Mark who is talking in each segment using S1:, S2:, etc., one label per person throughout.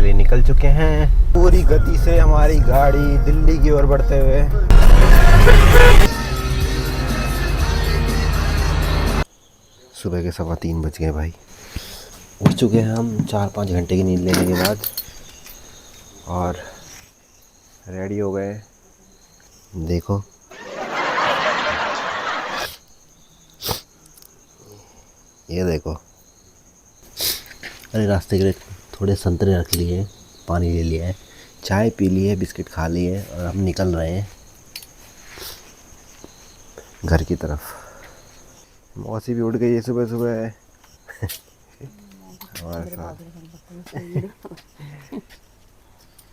S1: Finally निकल चुके हैं पूरी गति से हमारी गाड़ी दिल्ली की ओर बढ़ते हुए। सुबह के 3:15 बज गए भाई। उठ चुके हैं हम 4-5 घंटे की नींद लेने के बाद और रेडी हो गए। देखो ये देखो, अरे रास्ते के लिए थोड़े संतरे रख लिए, पानी ले लिया है, चाय पी ली है, बिस्किट खा लिए और हम निकल रहे हैं घर की तरफ। मौसी भी उठ गई है सुबह सुबह हमारे साथ।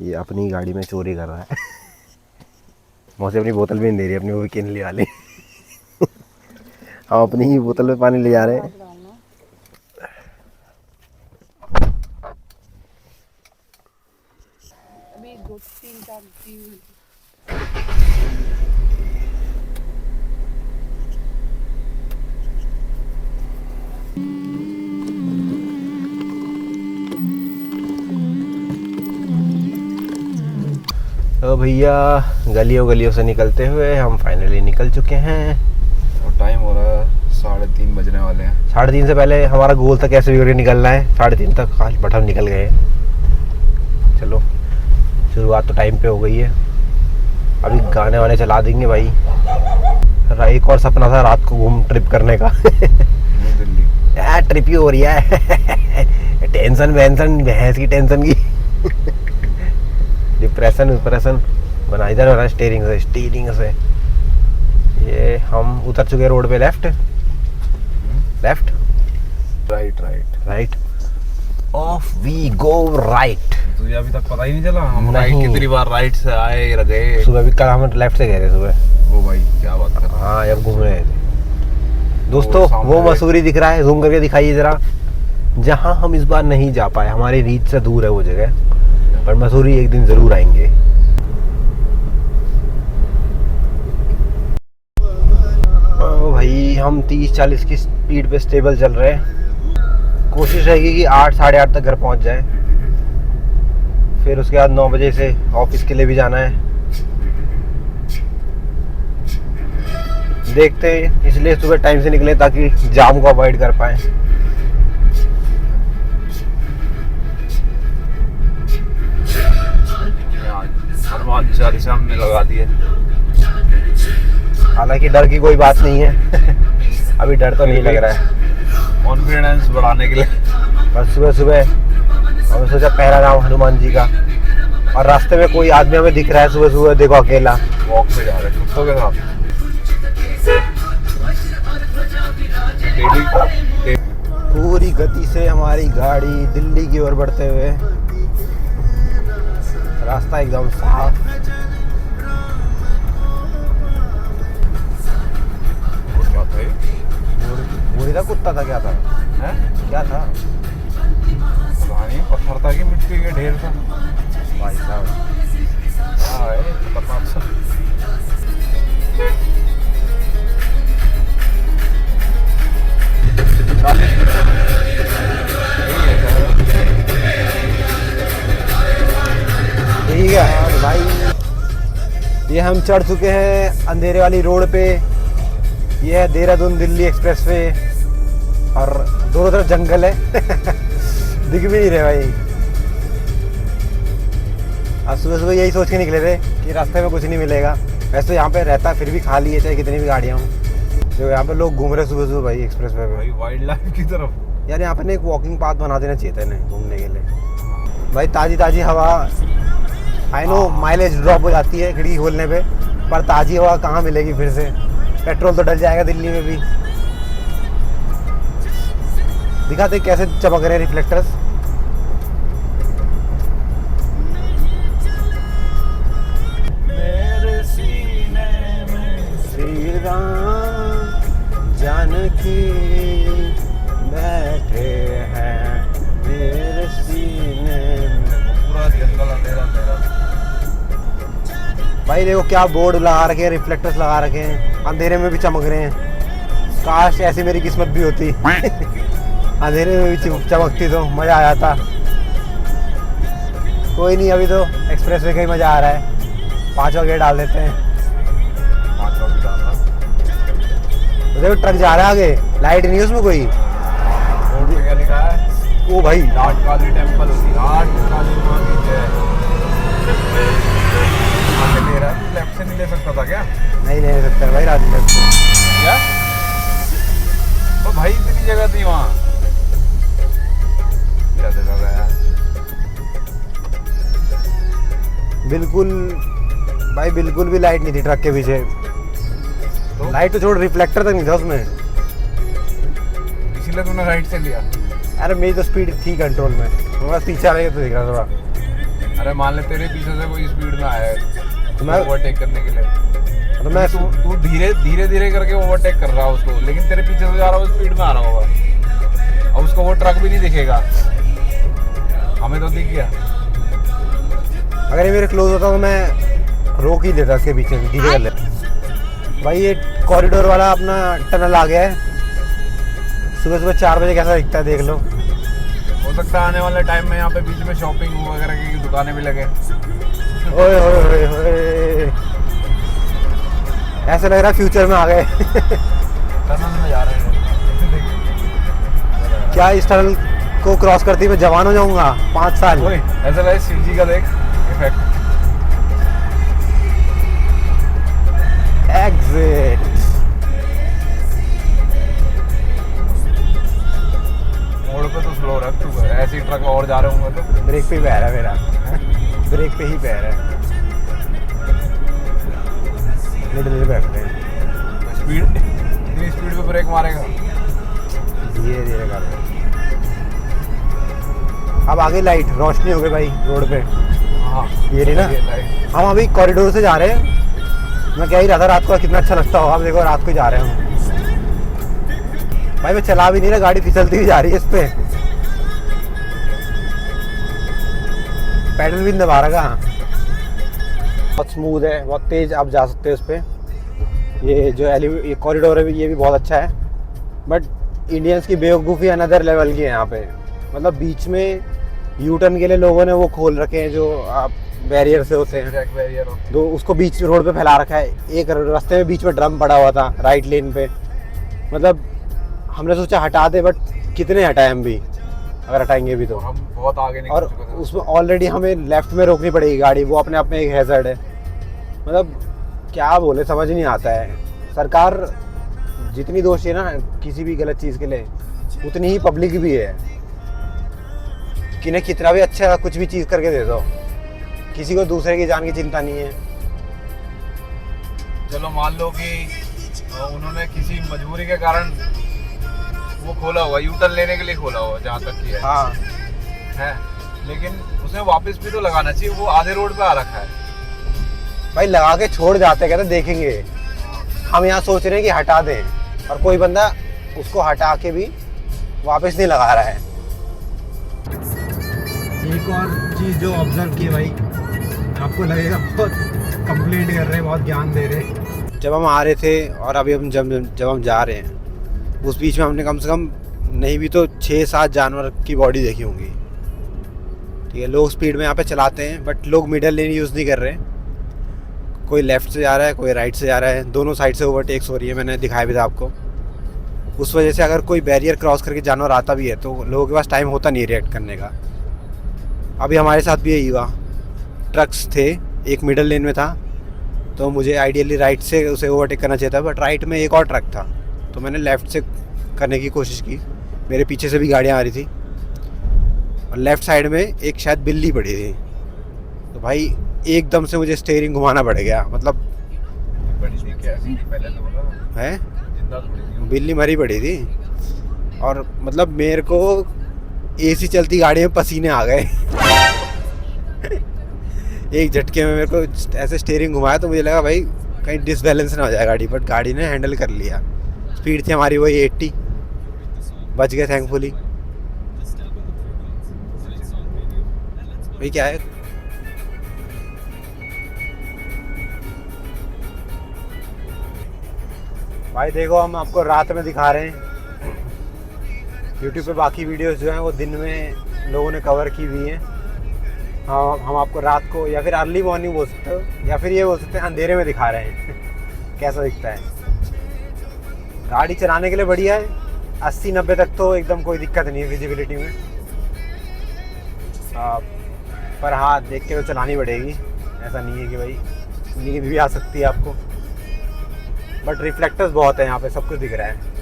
S1: ये अपनी गाड़ी में चोरी कर रहा है। मौसी अपनी बोतल भी नहीं दे रही, अपनी वो किन ले वाली। हम अपनी ही बोतल में पानी ले जा रहे हैं।
S2: अभी 2-3-4
S1: तो भैया गलियों से निकलते हुए हम फाइनली निकल चुके हैं
S3: और टाइम हो रहा है 3:30 बजने वाले हैं।
S1: 3:30 से पहले हमारा गोल था कैसे भी निकलना है, 3:30 तक आज बट हम निकल गए। चलो शुरुआत तो टाइम पे हो गई है। अभी गाने वाने चला देंगे भाई। एक और सपना था रात को घूम ट्रिप करने का।
S3: दिल्ली
S1: यार ट्रिप ही हो रही है। टेंशन भैंस की टेंशन की। डिप्रेशन बना इधर हो रहा है स्टीयरिंग से। ये हम उतर चुके रोड पे। Left right off we go right.
S3: तुझे अभी तक पता ही नहीं चला हम
S1: नहीं।
S3: राइट कितनी बार राइट से आए गए।
S1: सुबह भी कल हम लेफ्ट से गए थे सुबह।
S3: वो भाई क्या बात कर रहा है।
S1: हाँ जब घूम रहे थे दोस्तों।
S3: सामने
S1: वो मसूरी दिख रहा है, जूम करके दिखाइए जरा। जहाँ हम इस बार नहीं जा पाए, हमारी रीच से दूर है वो जगह, पर मसूरी एक दिन जरूर आएंगे। ओ भाई हम 30-40 की स्पीड पे स्टेबल चल रहे हैं। कोशिश रहेगी कि 8-8:30 तक घर पहुंच जाए। फिर उसके बाद 9 बजे से ऑफिस के लिए भी जाना है। देखते हैं, इसलिए सुबह टाइम से निकले ताकि जाम को अवॉइड कर पाए।
S3: हनुमान चालीसा हमने लगा दिए।
S1: हालांकि डर की कोई बात नहीं है। अभी डर तो नहीं लग रहा है,
S3: कॉन्फिडेंस बढ़ाने के लिए।
S1: पर सुबह हमने सोचा पहला नाम हनुमान जी का। और रास्ते में कोई आदमी हमें दिख रहा है सुबह देखो अकेला
S3: वॉक पे जा रहे हैं कुत्तों के साथ।
S1: पूरी गति से हमारी गाड़ी दिल्ली की ओर बढ़ते हुए। रास्ता एकदम साफ।
S3: क्या था ये?
S1: मुड़ी था, कुत्ता था, क्या था?
S3: हैं?
S1: क्या था?
S3: पता नहीं, पत्थर था कि मिट्टी के ढेर था।
S1: भाई साहब
S3: क्या है खतरनाक सा।
S1: ठीक है भाई। ये हम चढ़ चुके हैं अंधेरे वाली रोड पे। ये है देहरादून दिल्ली एक्सप्रेसवे और दोनों तरफ जंगल है। दिख भी नहीं रहे भाई। आज सुबह यही सोच के निकले थे कि रास्ते में कुछ नहीं मिलेगा। वैसे तो यहाँ पे रहता फिर भी खाली है, चाहे कितनी भी गाड़ियाँ हों। जो यहाँ पे लोग घूम रहे सुबह भाई एक्सप्रेसवे पे।
S3: भाई वाइल्ड लाइफ की तरफ।
S1: यार यहाँ पे एक वॉकिंग पाथ बना देना चाहिए था इन्हें घूमने के लिए। भाई ताज़ी हवा। आई नो माइलेज ड्रॉप हो जाती है खिड़की खोलने पे, पर ताज़ी हवा कहाँ मिलेगी फिर से। पेट्रोल तो डल जाएगा दिल्ली में भी। दिखाते कैसे चमक रहे हैं रिफ्लेक्टर्स।
S3: मेरे सीने में
S1: श्री राम जानकी बैठे हैं मेरे सीने में।
S3: पूरा जंगल अंधेरा।
S1: भाई देखो क्या बोर्ड लगा रखे हैं, रिफ्लेक्टर्स लगा रखे हैं, अंधेरे में भी चमक रहे हैं। काश ऐसी मेरी किस्मत भी होती। अंधेरे में भी चमकती तो मज़ा आ जाता। कोई नहीं, अभी तो एक्सप्रेस वे का ही मज़ा आ रहा है। 5वां गेट डाल देते हैं।
S3: 5 भी डालना।
S1: तो देखो ट्रक जा रहा है आगे, लाइट नहीं है उसमें कोई।
S3: बोर्ड पे क्या लिखा है?
S1: ओ भाई,
S3: लाट काली टेम्पल, लाट काली माँ की जय। आगे ले रहा है, तू लेफ्ट से नहीं ले सकता था क्या?
S1: नहीं ले सकते भाई रात में।
S3: क्या? तो भाई इतनी जगह थी वहाँ। क्या जगह गया?
S1: बिल्कुल भाई, बिल्कुल भी लाइट नहीं थी ट्रक के पीछे।
S3: तो
S1: लाइट तो छोड़, रिफ्लेक्टर तक नहीं था उसमें।
S3: इसीलिए तूने राइट से लिया।
S1: अरे मेरी तो स्पीड थी कंट्रोल में, तो बस पीछे आ रही है तो दिख रहा थोड़ा।
S3: अरे मान ले तेरे पीछे से कोई स्पीड में आया है
S1: तो मैं
S3: ओवरटेक करने के लिए,
S1: तो मैं
S3: तू धीरे धीरे करके ओवरटेक कर रहा है उसको, लेकिन तेरे पीछे से जा रहा है, वो स्पीड में आ रहा होगा और उसको वो ट्रक भी नहीं दिखेगा। हमें तो दिख गया।
S1: अगर ये मेरे क्लोज होता तो मैं रोक ही देता इसके पीछे से, धीरे कर ले। भाई ये कॉरिडोर वाला अपना टनल आ गया है। सुबह सुबह 4 बजे कैसा दिखता है देख लो।
S3: हो सकता है आने वाले टाइम में यहाँ पे बीच में शॉपिंग वगैरह की दुकानें भी लगे।
S1: ओए ओए ओए ओए, ऐसा लग रहा है फ्यूचर में आ गए।
S3: टनल में जा रहे हैं।
S1: क्या इस टनल को क्रॉस करती मैं जवान हो जाऊंगा 5 साल।
S3: ओए ऐसा लगे शिवजी का देख इफेक्ट।
S1: एग्जिट।
S3: मोड़ पे तो स्लो रख तू, ऐसे ही ट्रक और जा रहे होंगे तो।
S1: ब्रेक पे ही पैर है मेरा। ब्रेक पे ही पैर है। मिडिल पे रखते हैं।
S3: स्पीड इतनी स्पीड पे ब्रेक मारेगा।
S1: धीरे धीरे कर रहे हैं। अब आगे लाइट रोशनी हो गई भाई रोड पे।
S3: हाँ
S1: ये रही ना।
S3: लाइट।
S1: हम अभी कॉरिडोर से जा रहे हैं। मैं कह ही रहा था रात को कितना अच्छा लगता होगा। अब देखो रात को जा रहे हैं हम। भाई मैं चला भी नहीं रहा, गाड़ी फिसलती हुई जा रही है इस पे। पैडल भी नहीं दबा रहा। बहुत स्मूथ है, बहुत तेज आप जा सकते हो इस पे। ये जो ये कॉरिडोर है ये भी बहुत अच्छा है। बट इंडियंस की बेवकूफ़ी अनदर लेवल की है यहाँ पे। मतलब बीच में यू टर्न के लिए लोगों ने वो खोल रखे हैं जो आप बैरियर से होते हैं,
S3: जैक बैरियर हो।
S1: तो उसको बीच रोड पे फैला रखा है। एक रास्ते में बीच में ड्रम पड़ा हुआ था राइट लेन पे। मतलब हमने सोचा हटा दे, बट कितने हटाए हम भी, अगर हटाएंगे भी तो।
S3: और हम बहुत आगे निकल
S1: और
S3: चुके थे।
S1: उसमें ऑलरेडी हमें लेफ्ट में रोकनी पड़ेगी गाड़ी, वो अपने आप में एक हैजर्ड है। मतलब क्या बोले समझ नहीं आता है। सरकार जितनी दोषी है ना किसी भी गलत चीज़ के लिए, उतनी ही पब्लिक भी है। किन्हें कितना भी अच्छा कुछ भी चीज़ करके दे दो, किसी को दूसरे की जान की चिंता नहीं है।
S3: चलो मान लो कि उन्होंने किसी मजबूरी के कारण वो खोला हुआ, यू टर्न लेने के लिए खोला हुआ, जहाँ तक कि
S1: हाँ
S3: है, लेकिन उसे वापस भी तो लगाना चाहिए। वो आधे रोड पे आ रखा है
S1: भाई, लगा के छोड़ जाते, कहते देखेंगे। हम यहाँ सोच रहे हैं कि हटा दें, और कोई बंदा उसको हटा के भी वापस नहीं लगा रहा है। एक और चीज़ जो ऑब्जर्व की भाई, आपको लगेगा बहुत कंप्लेंट कर रहे हैं, बहुत ज्ञान दे रहे हैं। जब हम आ रहे थे और अभी हम जब हम जा रहे हैं, उस बीच में हमने कम से कम नहीं भी तो 6-7 जानवर की बॉडी देखी होंगी। ठीक है, लोग स्पीड में यहाँ पे चलाते हैं, बट लोग मिडल लेन यूज़ नहीं कर रहे। कोई लेफ़्ट से जा रहा है, कोई राइट से जा रहा है, दोनों साइड से ओवरटेक्स हो रही है। मैंने दिखाया भी था आपको। उस वजह से अगर कोई बैरियर क्रॉस करके जानवर आता भी है तो लोगों के पास टाइम होता नहीं रिएक्ट करने का। अभी हमारे साथ भी यही हुआ। ट्रक्स थे, एक मिडल लेन में था, तो मुझे आइडियली राइट से उसे ओवरटेक करना चाहिए था, बट राइट में एक और ट्रक था, तो मैंने लेफ़्ट से करने की कोशिश की। मेरे पीछे से भी गाड़ियाँ आ रही थी, और लेफ़्ट साइड में एक शायद बिल्ली पड़ी थी। तो भाई एकदम से मुझे स्टीयरिंग घुमाना पड़ गया। मतलब
S3: बड़ी थी क्या थी पहले तो बोला
S1: है,
S3: जिंदा थोड़ी थी।
S1: बिल्ली मरी पड़ी थी, और मतलब मेरे को एसी चलती गाड़ी में पसीने आ गए। एक झटके में मेरे को ऐसे स्टीयरिंग घुमाया तो मुझे लगा भाई कहीं डिसबैलेंस ना हो जाए गाड़ी, बट गाड़ी ने हैंडल कर लिया। स्पीड थी हमारी वही 80, बच गए थैंकफुली। भाई क्या है, भाई देखो हम आपको रात में दिखा रहे हैं। YouTube पे बाकी वीडियोस जो हैं वो दिन में लोगों ने कवर की हुई हैं। हम आपको रात को या फिर अर्ली मॉर्निंग बोल सकते हो, या फिर ये बोल सकते हैं अंधेरे में दिखा रहे हैं कैसा दिखता है। गाड़ी चलाने के लिए बढ़िया है, 80-90 तक तो एकदम कोई दिक्कत नहीं है विजिबिलिटी में। पर हाँ, देख के तो चलानी पड़ेगी, ऐसा नहीं है कि भाई नींद भी आ सकती है आपको। बट रिफ्लेक्टर्स बहुत है यहाँ पे, सब कुछ दिख रहा है।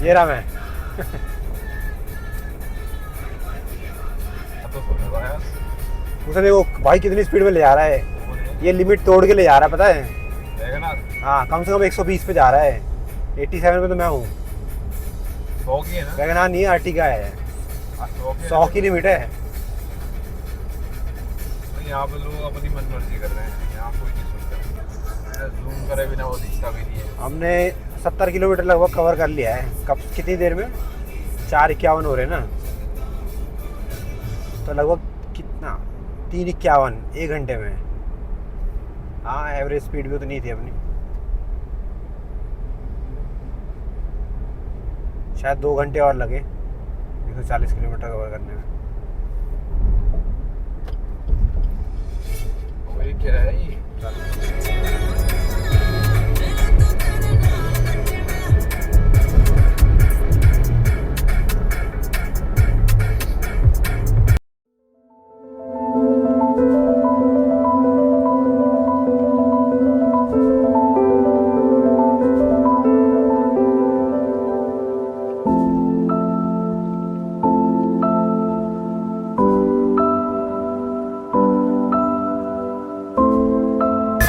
S1: ये रहा मैं। उसने देखो भाई कितनी स्पीड में ले जा रहा है, ये लिमिट तोड़ के ले जा रहा है, पता है। हाँ, कम से कम 120 पे जा रहा है, 87 पे तो मैं हूँ।
S3: 100 की है ना?
S1: वैगनआर नहीं है, आर्टिका है। 100 की लिमिट है।
S3: यहाँ पे लोग अपनी मनमर्जी कर रहे हैं, यहाँ कोई नहीं सुनता, जूम करे बिना वो दिखता भी नहीं है।
S1: हमने 70 किलोमीटर लगभग कवर कर लिया है। कब, कितनी देर में? 4:51 हो रहे ना, तो लगभग कितना, 3:51, 1 घंटे में। हाँ, एवरेज स्पीड भी उतनी थी अपनी, शायद 2 घंटे और लगे 140 किलोमीटर कवर करने में।
S3: वही क्या है ये?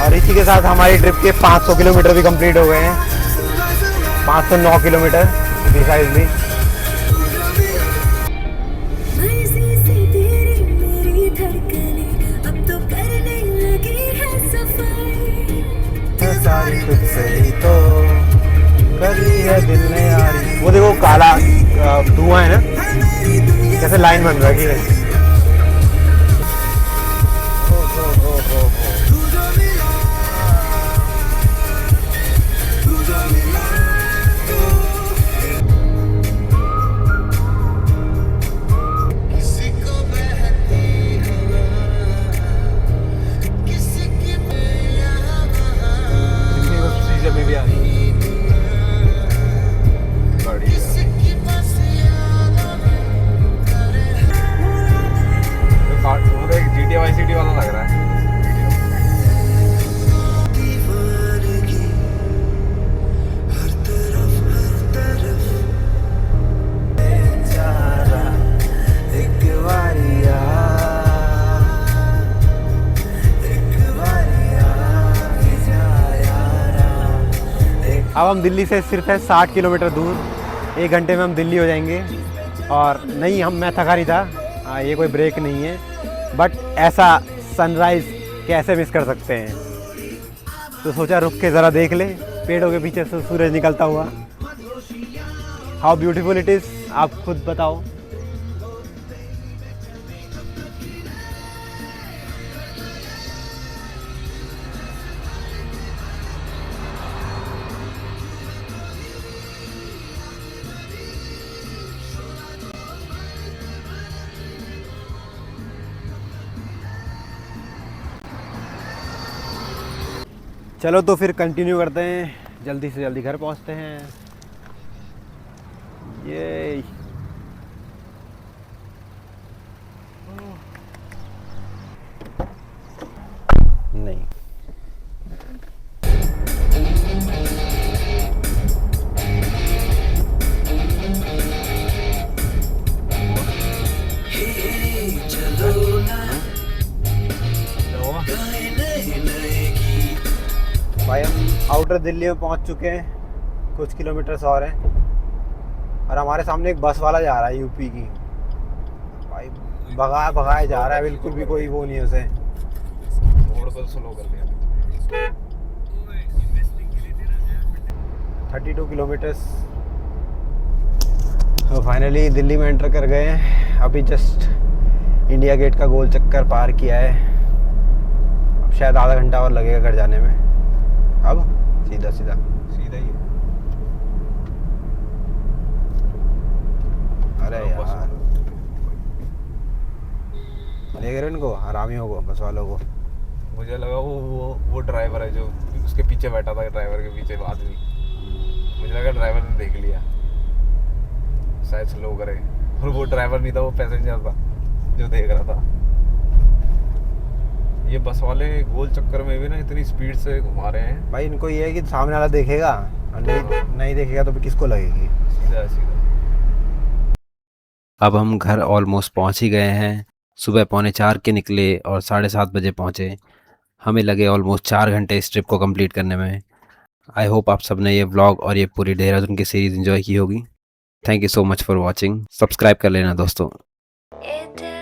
S1: और इसी के साथ हमारी ट्रिप के 500 किलोमीटर भी कंप्लीट हो गए हैं। 509 किलोमीटर प्रिसाइजली। सारी तुझसे ही तो करी है दिल ने यारी। वो देखो काला धुआं है ना, कैसे लाइन बन रहा है। ठीक है,
S3: में भी आ रही है गाड़ी। तो एक GTA Vice City वाला लग रहा है।
S1: अब हम दिल्ली से सिर्फ है 60 किलोमीटर दूर, 1 घंटे में हम दिल्ली हो जाएंगे। और नहीं, मैं थका नहीं था, ये कोई ब्रेक नहीं है, बट ऐसा सनराइज़ कैसे मिस कर सकते हैं। तो सोचा रुक के ज़रा देख ले, पेड़ों के पीछे से सूरज निकलता हुआ। हाउ ब्यूटीफुल इट इज़, आप खुद बताओ। चलो तो फिर कंटिन्यू करते हैं, जल्दी से जल्दी घर पहुंचते हैं। ये नहीं, भाई हम आउटर दिल्ली में पहुंच चुके हैं, कुछ किलोमीटर्स और हैं। और हमारे सामने एक बस वाला जा रहा है यूपी की, भाई भगाया जा रहा है, बिल्कुल भी कोई वो नहीं है उसे।
S3: थोड़ा स्लो कर लिया।
S1: 32 किलोमीटर्स। तो फाइनली दिल्ली में एंटर कर गए हैं। अभी जस्ट इंडिया गेट का गोल चक्कर पार किया है। अब शायद आधा घंटा और लगेगा घर जाने में। अब सीधा
S3: सीधा ही है।
S1: अरे
S3: बस
S1: यार
S3: वाला।
S1: देख रहे हो इनको, हरामियों को, बस वालों को।
S3: मुझे लगा वो ड्राइवर है जो उसके पीछे बैठा था, ड्राइवर के पीछे आदमी। मुझे लगा ड्राइवर ने देख लिया, शायद स्लो करे, और वो ड्राइवर नहीं था, वो पैसेंजर था जो देख रहा था। ये बस वाले गोल चक्कर में भी ना इतनी स्पीड से घुमा रहे हैं।
S1: भाई इनको ये है कि सामने वाला देखेगा और नहीं देखेगा तो फिर किसको लगेगी।
S3: सीधा सीधा।
S4: अब हम घर ऑलमोस्ट पहुंच ही गए हैं। सुबह 3:45 के निकले और 7:30 बजे पहुंचे। हमें लगे ऑलमोस्ट 4 घंटे इस ट्रिप को कंप्लीट करने में। आई होप आप सबने ये व्लॉग और ये पूरी देहरादून की सीरीज़ एंजॉय की होगी। Thank you so much for watching. Subscribe कर लेना दोस्तों।
S5: It